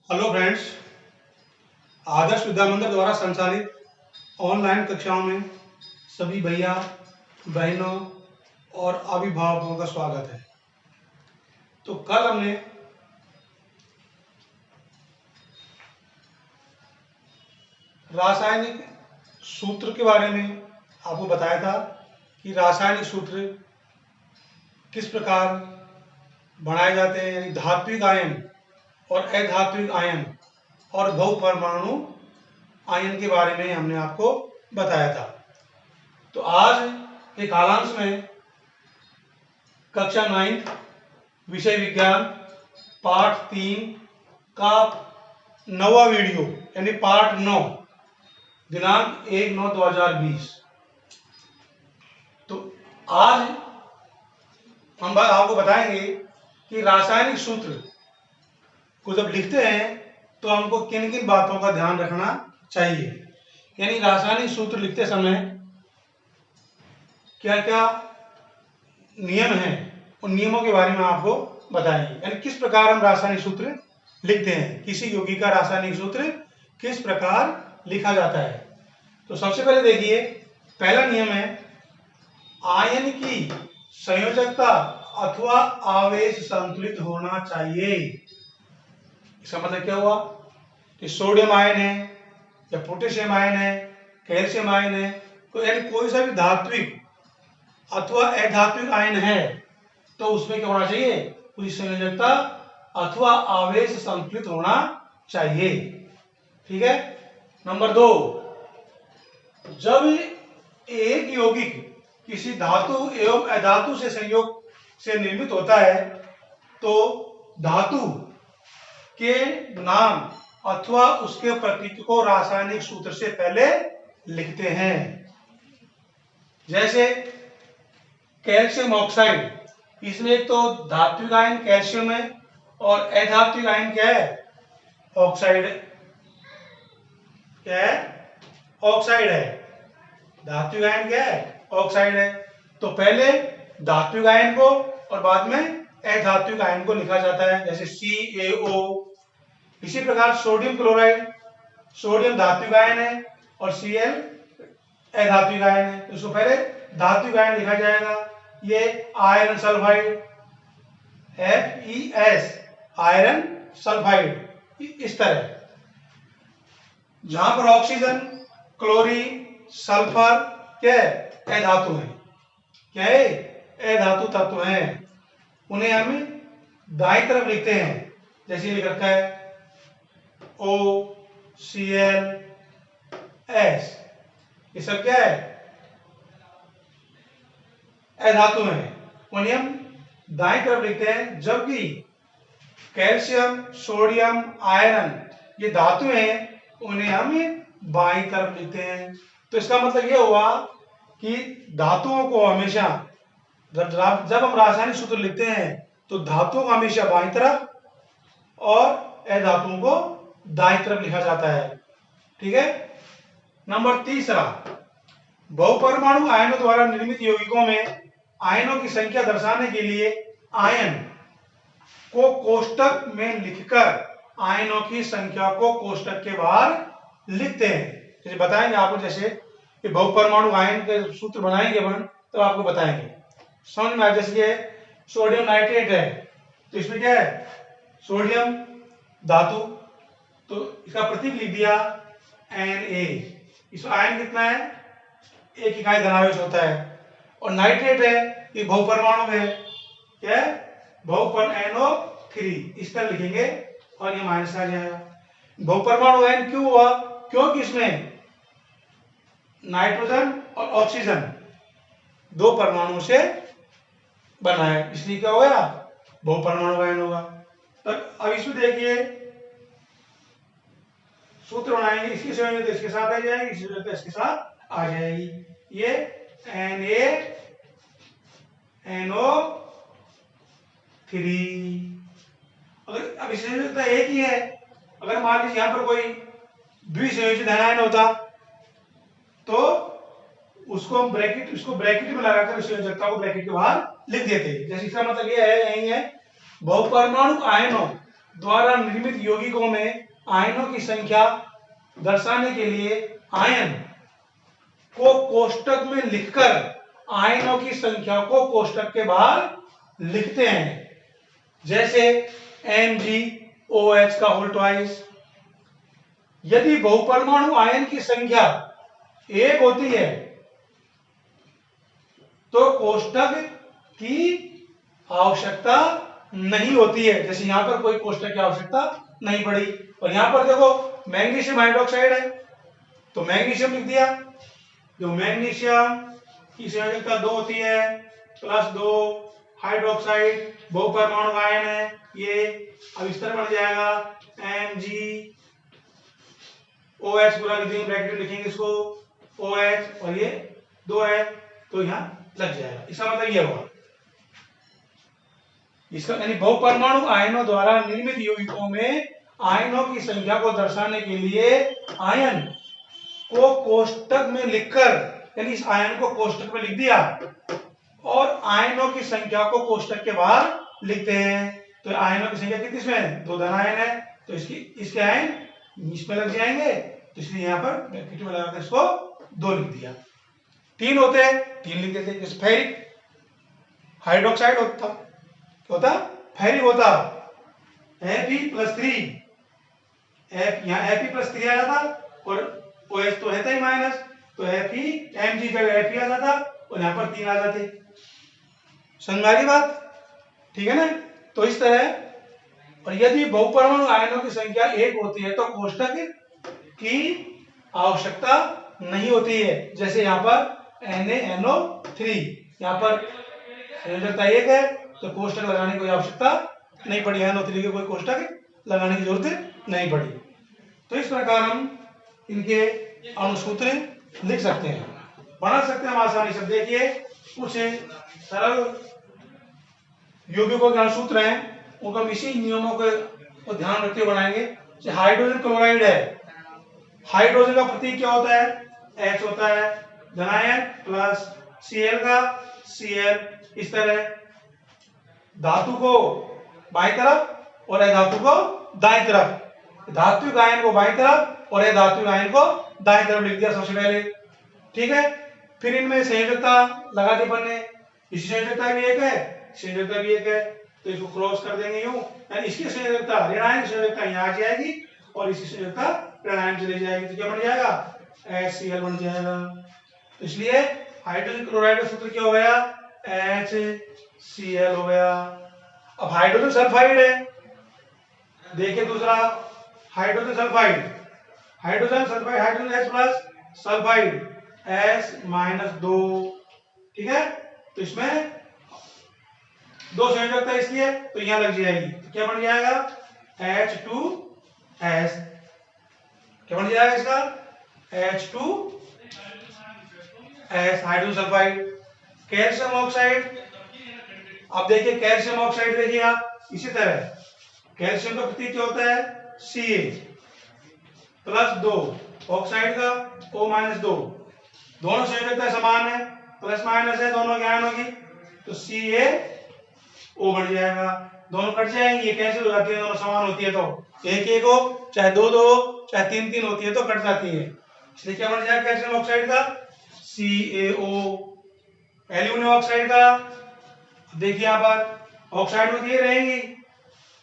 Hello friends, Adarsh Vidya मंदिर द्वारा संचालित ऑनलाइन कक्षाओं में सभी भैया बहनों और अभिभावकों का स्वागत है। तो कल हमने रासायनिक सूत्र के बारे में आपको बताया था कि रासायनिक सूत्र किस प्रकार बनाए जाते हैं, यानी धात्विक आयन और अधात्विक आयन और बहुपरमाणु आयन के बारे में हमने आपको बताया था। तो आज एक कालांश में कक्षा 9 विषय विज्ञान पाठ 3 का 9वां वीडियो यानी पार्ट 9 दिनांक 1/9/2020। तो आज हम आपको बताएंगे कि रासायनिक सूत्र को जब लिखते हैं तो हमको किन किन बातों का ध्यान रखना चाहिए, यानी रासायनिक सूत्र लिखते समय क्या क्या नियम हैं, उन नियमों के बारे में आपको बताएंगे। यानी किस प्रकार हम रासायनिक सूत्र लिखते हैं, किसी यौगिक का रासायनिक सूत्र किस प्रकार लिखा जाता है। तो सबसे पहले देखिए, पहला नियम है आयन की संयोजकता अथवा आवेश संतुलित होना चाहिए। इसका मतलब क्या हुआ कि सोडियम आयन है या पोटेशियम आयन है, कैल्शियम आयन है, तो यानी कोई सा भी धात्विक अथवा अधात्विक आयन है तो उसमें क्या होना चाहिए, उसकी संयोजकता अथवा आवेश संतुलित होना चाहिए। ठीक है। नंबर 2, जब एक यौगिक किसी धातु एवं अधातु से संयोग से निर्मित होता है तो धातु के नाम अथवा उसके प्रतीक को रासायनिक सूत्र से पहले लिखते हैं। जैसे कैल्शियम ऑक्साइड, इसमें एक तो धात्विक आयन कैल्शियम है और अधात्विक आयन क्या है, ऑक्साइड। क्या है, ऑक्साइड है। धात्विक आयन क्या है, ऑक्साइड है। तो पहले धात्विक आयन को और बाद में अधात्विक आयन को लिखा जाता है, जैसे CaO। इसी प्रकार सोडियम क्लोराइड, सोडियम धात्विक आयन है और Cl अधात्विक आयन है, तो इसको पहले धात्विक आयन लिखा जाएगा। ये iron sulphide FeS, iron sulphide, इस तरह। जहां पर ऑक्सीजन, क्लोरीन, सल्फर क्या है, अधातु है। क्या है, अधातु तत्व हैं। उन्हें हम दाईं तरफ लिखते हैं, जैसे लिख रखा है OCl S, ये सब क्या है, अधातु हैं। उन्हें हम दाईं तरफ लिखते हैं, जबकि कैल्शियम, सोडियम, आयरन ये धातु हैं, उन्हें हम बाईं तरफ लिखते हैं। तो इसका मतलब यह हुआ कि धातुओं को हमेशा जब हम रासायनिक सूत्र लिखते हैं तो धातुओं को हमेशा बाईं तरफ और अधातुओं को दाईं तरफ लिखा जाता है। ठीक है। नंबर 3, बहुपरमाणु आयनों द्वारा निर्मित यौगिकों में आयनों की संख्या दर्शाने के लिए आयन को कोष्टक में लिखकर आयनों की संख्या को कोष्टक के बाहर लिखते हैं। जैसे बताएंगे आपको, जैसे कि बहुपरमाणु आयन के सूत्र बनाएंगे अपन तो आपको बताएंगे, समझ में आए। जैसे ये सोडियम नाइट्रेट है तो इसमें क्या है, सोडियम धातु, तो इसका प्रतीक लिख दिया Na। इसमें आयन कितना है, 1 इकाई धनावेश होता है। और नाइट्रेट है, ये बहुपरमाणु है, क्या है, NO3, इस तरह लिखेंगे और ये माइनस आ जाएगा। बहुपरमाणु आयन क्यों हुआ, क्योंकि इसमें नाइट्रोजन और ऑक्सीजन 2 परमाणुओं से बना है, इसलिए क्या हो गया, बहुपरमाणु आयन होगा। तो अब इसमें देखिए सूत्र बनाएंगे, इसकी संयोजकता इसके साथ आ जाएगी, इसकी संयोजकता इसके साथ आ जाएगी। ये NaNO3। अगर अब इसकी संयोजकता एक ही है, अगर मान लीजिए यहां पर कोई द्विसंयोजित आयन होता तो उसको हम ब्रैकेट में लगाकर संयोजकता को ब्रैकेट के बाहर लिख देते। जैसे इसका मतलब ये है, यही है, बहुपरमाणु आयनों द्वारा निर्मित यौगिकों में आयनों की संख्या दर्शाने के लिए आयन को कोष्टक में लिखकर आयनों की संख्या को कोष्टक के बाहर लिखते हैं। जैसे MgOH का होल ट्वाइस। यदि बहुपरमाणु आयन की संख्या 1 होती है तो कोष्टक की आवश्यकता नहीं होती है। जैसे यहां पर कोई कोष्टक की आवश्यकता नहीं पड़ी। और यहां पर देखो मैग्नीशियम हाइड्रोक्साइड है तो मैग्नीशियम लिख दिया। जो मैग्नीशियम की संयोजकता 2 होती है +2 हाइड्रोक्साइड बहुपरमाणु आयन है ये। अब इस तरह बन जाएगा MgOH पूरा ब्रैकेट में लिखेंगे इसको OH और ये 2 है तो यहां लग जाएगा। इसका मतलब ये हुआ इसका यानी बहुपरमाणु आयनों द्वारा निर्मित यौगिकों में आयनों की संख्या को दर्शाने के लिए आयन को कोष्टक में लिखकर यानी इस आयन को कोष्टक में लिख दिया और आयनों की संख्या को कोष्टक के बाहर लिखते हैं। तो आयनों की संख्या कितनी इसमें 2 धन आयन है तो इसके आयन इसमें लग जाएंगे तो इसलिए यहाँ पर ब्रैकेट में लगाकर इसको 2 लिख दिया। 3 होते हैं 3 लिख देते। जैसे फेरिक हाइड्रोक्साइड होता फेरिक होता Fe+3 यहाँ Fe+3 आ जाता और OH तो रहता ही माइनस तो Mg जगह Fe आ जाता और यहाँ पर 3 आ जाते। समझ आ रही बात? ठीक है ना। तो इस तरह और यदि बहुपरमाणु आयनों की संख्या 1 होती है तो कोष्टक की आवश्यकता नहीं होती है। जैसे यहाँ पर NaNO3 यहाँ पर संयोजकता 1 है तो कोष्टक लगाने की कोई आवश्यकता नहीं पड़ी। NO3 के कोई कोष्टक लगाने की जरूरत नहीं पड़ी। तो इस प्रकार हम इनके अणुसूत्र लिख सकते हैं बना सकते हैं हम आसानी से। देखिए कुछ सरल यौगिकों के अणुसूत्र हैं उनको हम इसी नियमों को ध्यान रखते हुए बनाएंगे। जैसे हाइड्रोजन क्लोराइड है हाइड्रोजन का प्रतीक क्या होता है H होता है धनायन प्लस Cl का Cl। इस तरह धातु को बाईं तरफ और अधातु को दाईं तरफ धात्विक आयन को बाईं तरफ और अधात्विक आयन को दाईं तरफ लिख दिया सबसे पहले। ठीक है फिर इनमें संयोजकता लगा दी बनने। इसी संयोजकता भी एक है संयोजकता भी एक है तो इसको क्रॉस कर देंगे यूं यानी इसकी संयोजकता ऋणायन संयोजकता यहाँ आ जाएगी और इसकी संयोजकता ऋणायन चली जाएगी तो क्या बन जाएगा HCl बन जाएगा। तो इसलिए हाइड्रोजन क्लोराइड का सूत्र क्या हो गया HCl हो गया। अब हाइड्रोजन सल्फाइड है देखिए दूसरा hydrogen sulphide hydrogen H plus sulphide S-2। ठीक है तो इसमें 2 संयोजकता इसकी है तो यहां लग जाएगी तो क्या बन जाएगा H2S। क्या बन जाएगा इसका H2S hydrogen sulphide. Calcium oxide अब देखिए कैल्शियम ऑक्साइड देखिए आप इसी तरह कैल्शियम का प्रतीक क्या होता है Ca+2 ऑक्साइड का O-2 दोनों संयोजकता समान है प्लस माइनस है दोनों के आयनों की तो CaO बन जाएगा। दोनों कट जाएंगे ये कैंसिल हो जाती है दोनों समान होती है तो 1-1 हो चाहे 2-2 हो चाहे 3-3 होती है तो कट जाती है। इसलिए क्या बन जाएगा कैल्शियम ऑक्साइड का CaO। एल्यूमिनियम ऑक्साइड का देखिए यहाँ पर ऑक्साइड में ये रहेंगी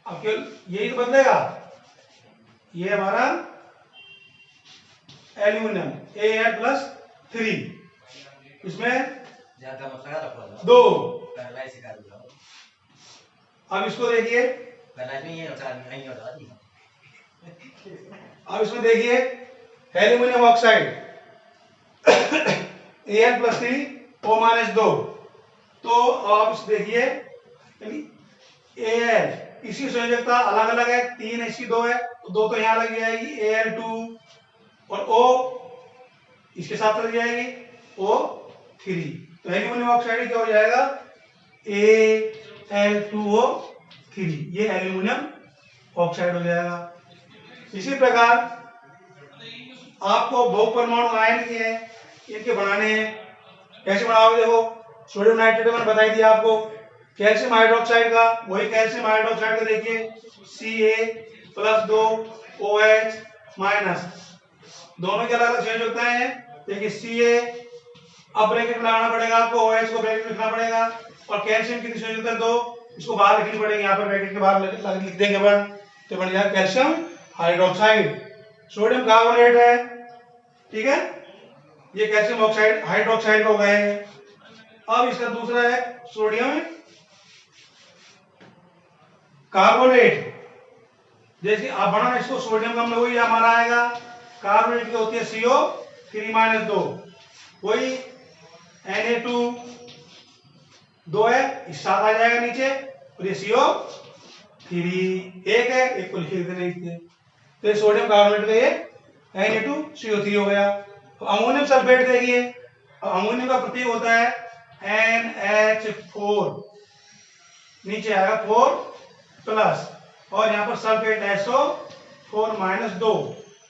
अब यही तो बदलेगा ये हमारा एल्यूमिनियम Al+3 इसमें 2। अब इसको देखिए अब इसमें देखिए एल्यूमिनियम ऑक्साइड Al+3 O-2 तो आप इस देखिए Al इसी संयोजकता अलग अलग है 3 है इसकी 2 है तो 2 तो यहाँ लग जाएगी Al2 और O इसके साथ लग जाएगी O3 तो एल्यूमिनियम ऑक्साइड क्या हो जाएगा Al2O3 ये एल्यूमिनियम ऑक्साइड हो जाएगा। इसी प्रकार आपको बहुपरमाणु आयन की है इनके बनाने हैं कैसे बनाओगे देखो सोडियम नाइट्रेट मैंने बताई दिया आपको कैल्शियम हाइड्रोक्साइड का, वही कैल्शियम हाइड्रोक्साइड का देखिए Ca+2OH माइनस, दोनों के अलग अलग संयोजक होते हैं। देखिए Ca अब ब्रैकेट में लगाना पड़ेगा आपको, OH को ब्रैकेट में लिखना पड़ेगा, और कैल्शियम की संयोजकता 2, इसको बाहर लिखनी पड़ेगी, यहाँ पर ब्रैकेट के बाहर लिख देंगे अपन, तो बन जाएगा कैल्शियम हाइड्रोक्साइड। सोडियम कार्बोनेट है, ठीक है, ये कैल्शियम ऑक्साइड हाइड्रोक्साइड हो गए। अब इसका दूसरा है सोडियम कार्बोनेट, जैसे आप बनाना इसको सोडियम का मतलब वही हमारा आएगा, कार्बोनेट की होती है CO3-2, वही Na2 है, इस साथ आ जाएगा नीचे, और ये CO3 एक है, एक को लिख देते हैं, तो ये सोडियम कार्बोनेट का ये Na2CO3 हो गया। तो अमोनियम सल्फेट देखिए, अमोनियम का प्रतीक होता है NH4, नीचे आएगा 4+, और यहाँ पर सल्फेट SO4-2,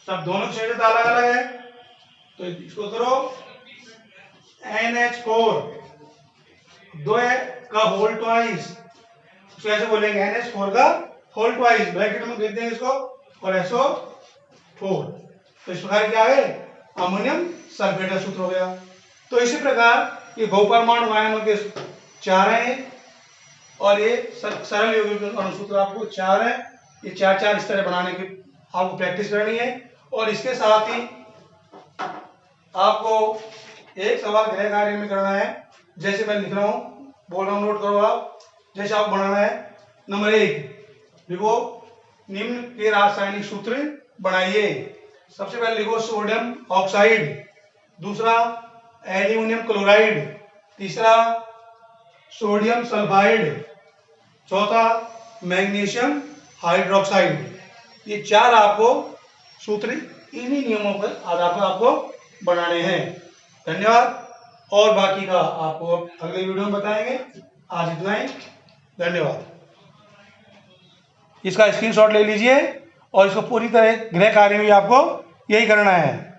सब दोनों की संयोजकता अलग अलग है, तो इसको करो NH4 2 का होल ट्वाइस, इसको ऐसे बोलेंगे NH4 का होल ट्वाइस, ब्रैकेट में लिख देंगे इसको, और SO4, तो इस प्रकार क्या है अमोनियम सल्फेट का सूत्र हो गया। तो इसी प्रकार ये बहुपरमाणु आयनों के 4 हैं, और ये सरल यौगिक अणुसूत्र आपको 4 है, ये 4 इस तरह बनाने की आपको प्रैक्टिस करनी है। और इसके साथ ही आपको एक सवाल गृह कार्य में करना है, जैसे मैं लिख रहा हूं, बोल रहा हूं, नोट करो आप। जैसे आपको बनाना है नंबर 1, लिखो निम्न के रासायनिक सूत्र बनाइए। सबसे पहले लिखो सोडियम ऑक्साइड, दूसरा एल्यूमिनियम क्लोराइड, तीसरा सोडियम सल्फाइड, चौथा मैग्नीशियम हाइड्रोक्साइड। ये 4 आपको सूत्र इन्हीं नियमों पर आधार पर आपको बनाने हैं। धन्यवाद, और बाकी का आपको अगले वीडियो में बताएंगे। आज इतना ही, धन्यवाद। इसका स्क्रीनशॉट ले लीजिए, और इसको पूरी तरह गृह कार्य में आपको यही करना है।